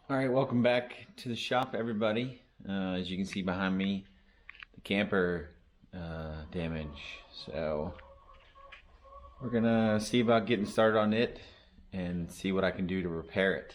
All right, welcome back to the shop, everybody. As you can see behind me, the camper damage. So we're gonna see about getting started on it and see what I can do to repair it.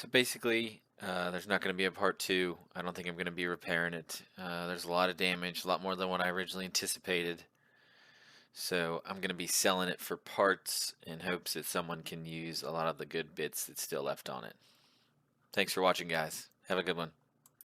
So basically, there's not going to be a part two. I don't think I'm going to be repairing it. There's a lot of damage, a lot more than what I originally anticipated. So I'm going to be selling it for parts in hopes that someone can use a lot of the good bits that's still left on it. Thanks for watching, guys. Have a good one.